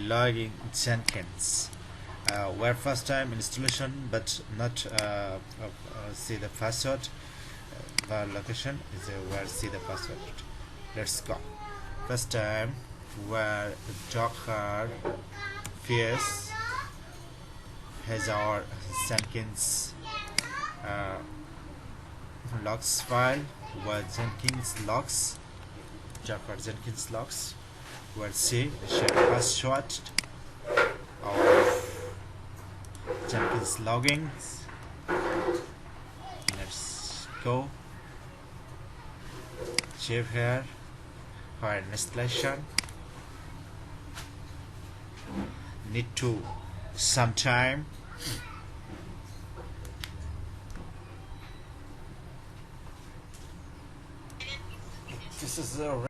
Unlocking Jenkins. Where first time installation but not see the password. The location is where see the password. Let's go. First time where Docker face has our Jenkins logs file where Jenkins logs Docker Jenkins logs where see share password of Jenkins logging. Let's go. Save here for installation. Need to some time. This is a